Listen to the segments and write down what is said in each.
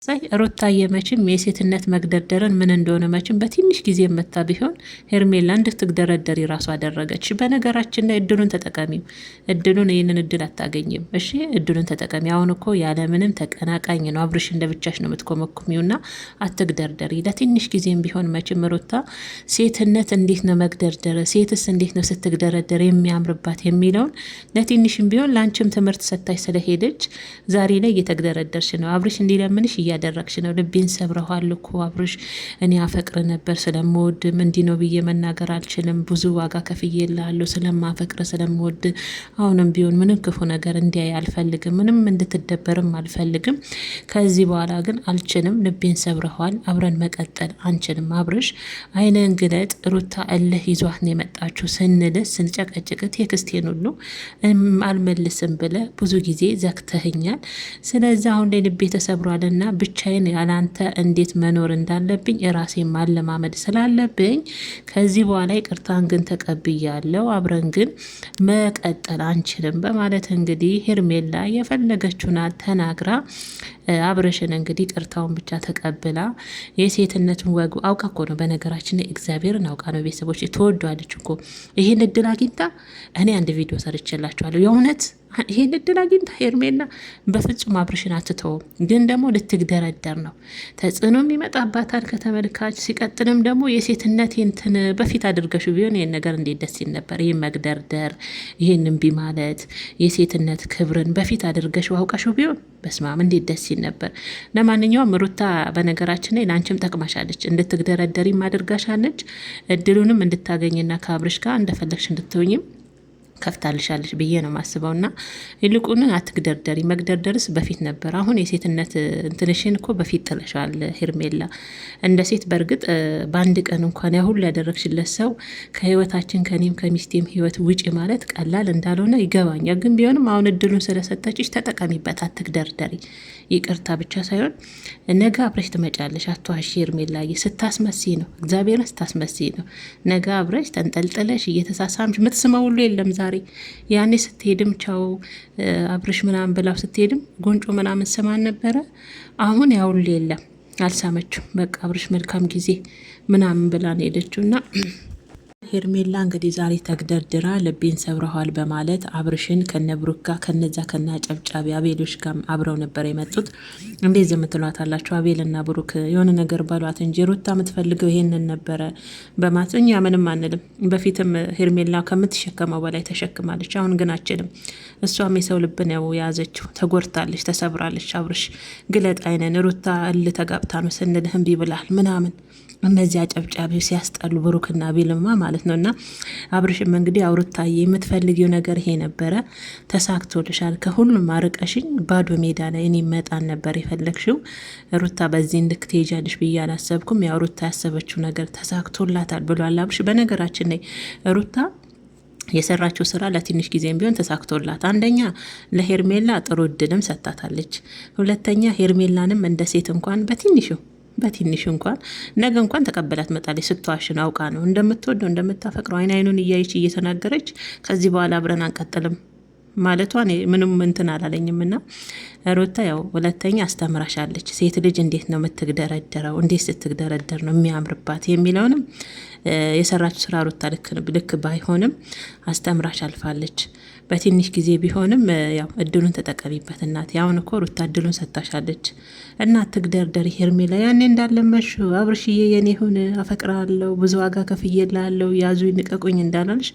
ሳይ ሩታዬ መቼም የሴትነት መግደርደርን ምን እንደሆነ መቼም በትንሽ ጊዜ መታ ቢሆን ሄርሜላ እንድትግደረደር ራሱ አደረገች። በነገራችን ላይ እድሉን ተጠቀሚው። ይህንን እድል አታገኝም። እሺ እድሉን ተጠቀሚ። አሁን እኮ ያለምንም ተቀናቃኝ ነው አብርሽ እንደ ብቻሽ ነው የምትኮመኩሚውና አትግደርደሪ። ለትንሽ ጊዜም ቢሆን መቼም ሩታ ሴትነት እንዴት ነው መግደርደር፣ ሴትስ እንዴት ነው ስትግደረደር የሚያምርባት የሚለውን ለትንሽም ቢሆን ለአንቺም ትምህርት ሰታች ስለሄደች ዛሬ ላይ እየተግደረደርሽ ነው። አብርሽ እንዲለምንሽ እያደረግሽ ነው። ልቤን ሰብረኋል እኮ አብርሽ፣ እኔ አፈቅር ነበር ስለምወድም እንዲህ ነው ብዬ መናገር አልችልም። ብዙ ዋጋ ከፍዬልሃለሁ ስለማፈቅር ስለምወድ። አሁንም ቢሆን ምንም ክፉ ነገር እንዲያይ አልፈልግም፣ ምንም እንድትደበርም አልፈልግም። ከዚህ በኋላ ግን አልችልም። ልቤን ሰብረኋል። አብረን መቀጠል አንችልም። አብርሽ አይንን ግለጥ። ሩታ እልህ ይዟት ነው የመጣችሁ ስንልህ ስንጨቀጭቅ ቴክስቴን ሁሉ አልመልስም ብለ ብዙ ጊዜ ዘግተህኛል። ስለዚህ አሁን ላይ ልቤ ተሰብሯልና ብቻዬን ያላንተ እንዴት መኖር እንዳለብኝ የራሴን ማለማመድ ስላለብኝ ከዚህ በኋላ ይቅርታን ግን ተቀብያለሁ። አብረን ግን መቀጠል አንችልም በማለት እንግዲህ ሄርሜላ የፈለገችውን ተናግራ አብረሽን እንግዲህ ቅርታውን ብቻ ተቀብላ የሴትነቱን ወጉ አውቃ እኮ ነው። በነገራችን ላይ እግዚአብሔርን አውቃ ነው። ቤተሰቦች ተወዷለች እኮ ይህን እድል አግኝታ። እኔ አንድ ቪዲዮ ሰርቼላችኋለሁ። የእውነት ይህን እድል አግኝታ ሄርሜላ በፍጹም አብርሽን አትተውም። ግን ደግሞ ልትግደረደር ነው። ተጽዕኖም ይመጣባታል ከተመልካች። ሲቀጥልም ደግሞ የሴትነት እንትን በፊት አድርገሹ ቢሆን ይህን ነገር እንዴት ደስ ይል ነበር። ይህን መግደርደር፣ ይህን እምቢ ማለት፣ የሴትነት ክብርን በፊት አድርገሹ አውቀሹ ቢሆን በስማም እንዴት ደስ ይል ነበር። ለማንኛውም ሩታ በነገራችን ላይ ለአንቺም ጠቅማሻለች፣ እንድትግደረደሪም አድርጋሻለች። እድሉንም እንድታገኝና ከአብርሽ ጋር እንደፈለግሽ እንድትሆኝም ከፍታልሻለች ብዬ ነው ማስበው። ና ይልቁን አትግደርደሪ። መግደርደርስ በፊት ነበር። አሁን የሴትነት እንትንሽን እኮ በፊት ጥለሻል ሄርሜላ። እንደ ሴት በእርግጥ በአንድ ቀን እንኳን ያሁሉ ያደረግሽለት ሰው ከህይወታችን ከኔም ከሚስቴም ህይወት ውጪ ማለት ቀላል እንዳልሆነ ይገባኛል። ግን ቢሆንም አሁን እድሉን ስለሰጠችሽ ተጠቀሚበት። አትግደርደሪ። ይቅርታ ብቻ ሳይሆን ነገ አብረሽ ትመጫለሽ። አትዋሺ ሄርሜላዬ። ስታስመሲ ነው፣ እግዚአብሔርን ስታስመሲ ነው። ነገ አብረሽ ተንጠልጥለሽ እየተሳሳምሽ የምትስመው ሁሉ የለም ዛሬ። ያኔ ስትሄድም ቻው አብረሽ ምናምን ብላው ስትሄድም ጎንጮ ምናምን ስማን ነበረ። አሁን ያውል የለም፣ አልሳመችም። በቃ አብረሽ መልካም ጊዜ ምናምን ብላ ነው ሄደችው። እና ሄርሜላ እንግዲህ ዛሬ ተግደርድራ ልቤን ሰብረዋል በማለት አብርሽን ከነብሩክ ጋር ከነዛ ከና ጨብጫቢ አቤሎች ጋር አብረው ነበር የመጡት። እንዴት ዝም ትሏታላችሁ? አቤልና ብሩክ የሆነ ነገር ባሏት እንጂ ሩታ የምትፈልገው ይሄንን ነበረ በማለት እኛ ምንም አንልም። በፊትም ሄርሜላ ከምትሸከመው በላይ ተሸክማለች። አሁን ግን አችልም። እሷም የሰው ልብ ነው የያዘችው። ተጎድታለች፣ ተሰብራለች። አብርሽ ግለጥ አይነን ሩታ ተጋብታ ነው ስንልህ እምቢ ብላል ምናምን እነዚህ አጨብጫቢው ሲያስጠሉ ብሩክና ቢልማ ማለት ነው። እና አብርሽም እንግዲህ አውሩታዬ የምትፈልጊው ነገር ይሄ ነበረ፣ ተሳክቶልሻል። ከሁሉም አርቀሽኝ ባዶ ሜዳ ላይ እኔ መጣን ነበር የፈለግሽው። ሩታ በዚህ እንድክ ትሄጃለሽ ብዬ አላሰብኩም። ያው ሩታ ያሰበችው ነገር ተሳክቶላታል ብሏል አብርሽ። በነገራችን ላይ ሩታ የሰራችው ስራ ለትንሽ ጊዜም ቢሆን ተሳክቶላት፣ አንደኛ ለሄርሜላ ጥሩ እድልም ሰጣታለች። ሁለተኛ ሄርሜላንም እንደ ሴት እንኳን በትንሽ እንኳን ነገ እንኳን ተቀበላት መጣለች። ስትዋሽን አውቃ ነው እንደምትወደው እንደምታፈቅረው አይኑን እያየች እየተናገረች ከዚህ በኋላ አብረን አንቀጥልም ማለቷን ምንም እንትን አላለኝም። ና ሩታ ያው ሁለተኛ አስተምራሻለች። ሴት ልጅ እንዴት ነው የምትግደረደረው፣ እንዴት ስትግደረደር ነው የሚያምርባት የሚለውንም የሰራች ስራ ሩታ ልክ ባይሆንም አስተምራሽ አልፋለች። በትንሽ ጊዜ ቢሆንም ያው እድሉን ተጠቀሚበት እናት። ያሁን እኮ ሩታ እድሉን ሰጥታሻለች። እናት ትግደርደሪ ሄርሜላ። ያኔ እንዳለመሽ አብርሽዬ የኔ ሁን አፈቅራለሁ ብዙ ዋጋ ከፍዬልሃለሁ ያዙ ንቀቁኝ እንዳላለሽ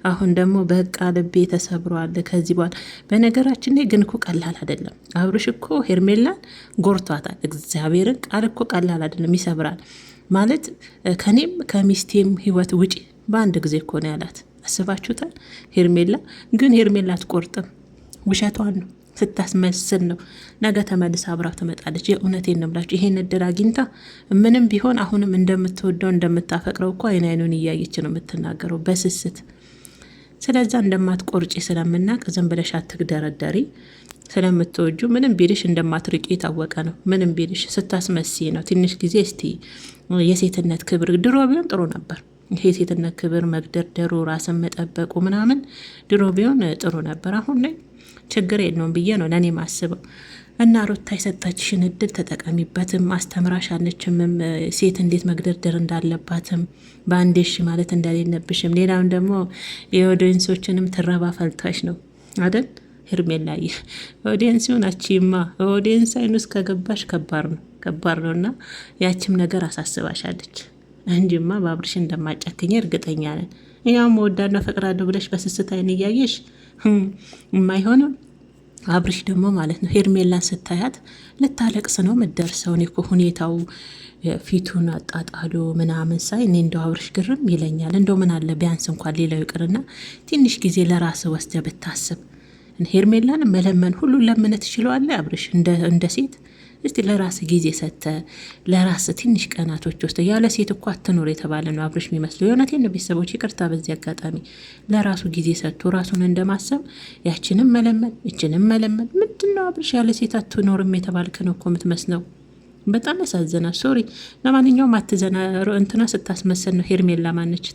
አሁን ደግሞ በቃ ልቤ ተሰብሯል ከዚህ በኋላ። በነገራችን ላይ ግን እኮ ቀላል አይደለም። አብርሽ እኮ ሄርሜላን ጎርቷታል። እግዚአብሔርን ቃል እኮ ቀላል አይደለም፣ ይሰብራል ማለት ከኔም ከሚስቴም ህይወት ውጪ በአንድ ጊዜ እኮ ነው ያላት። አስባችሁታል? ሄርሜላ ግን ሄርሜላ አትቆርጥም። ውሸቷን ነው፣ ስታስመስል ነው። ነገ ተመልሳ አብራው ትመጣለች። የእውነቴን ነው ብላችሁ ይሄን እድል አግኝታ ምንም ቢሆን አሁንም እንደምትወደው እንደምታፈቅረው እኮ አይኑን እያየች ነው የምትናገረው በስስት። ስለዛ እንደማትቆርጪ ስለምናቅ ዝም ብለሽ አትግደረደሪ። ስለምትወጁ ምንም ቢልሽ እንደማትርቂ የታወቀ ነው። ምንም ቢልሽ ስታስመሲ ነው። ትንሽ ጊዜ እስቲ የሴትነት ክብር ድሮ ቢሆን ጥሩ ነበር። ይሄ የሴትነት ክብር መግደርደሩ፣ ራስን መጠበቁ ምናምን ድሮ ቢሆን ጥሩ ነበር። አሁን ላይ ችግር የለውም ብዬ ነው ለእኔ ማስበው። እና ሩታ የሰጠችሽን እድል ተጠቀሚበትም። አስተምራሻለችም ሴት እንዴት መግደርደር እንዳለባትም በአንዴሽ ማለት እንደሌለብሽም። ሌላም ደግሞ የኦዲየንሶችንም ትረባ ፈልታሽ ነው አይደል ሄርሜላዬ? ኦዲየንስ ሆናችማ ኦዲየንስ አይኑ ውስጥ ከገባሽ ከባድ ነው። እና ያችም ነገር አሳስባሻለች እንጂማ በአብርሽ እንደማጨክኝ እርግጠኛ ነን። ያው መወዳና ፈቅራለሁ ብለሽ በስስት አይን እያየሽ የማይሆንም አብርሽ ደግሞ ማለት ነው ሄርሜላን ስታያት ልታለቅስ ነው የምትደርሰው። እኔ እኮ ሁኔታው ፊቱን አጣጣሉ ምናምን ሳይ እኔ እንደው አብርሽ ግርም ይለኛል። እንደው ምን አለ ቢያንስ እንኳን ሌላው ይቅርና ትንሽ ጊዜ ለራስ ወስደ ብታስብ። ሄርሜላን መለመን ሁሉን ለምን ትችለዋለህ አብርሽ እንደ ሴት እስቲ ለራስ ጊዜ ሰተ ለራስ ትንሽ ቀናቶች ወስደ። ያለ ሴት እኮ አትኖር የተባለ ነው አብርሽ የሚመስለው። የእውነቴን ነው ቤተሰቦች፣ ይቅርታ በዚህ አጋጣሚ። ለራሱ ጊዜ ሰጥቶ ራሱን እንደማሰብ ያችንም መለመን እችንም መለመን። ምንድን ነው አብርሽ ያለ ሴት አትኖርም የተባልክ ነው እኮ የምትመስለው። በጣም ያሳዝናል። ሶሪ። ለማንኛውም አትዘና እንትና ስታስመስል ነው ሄርሜላ ማነች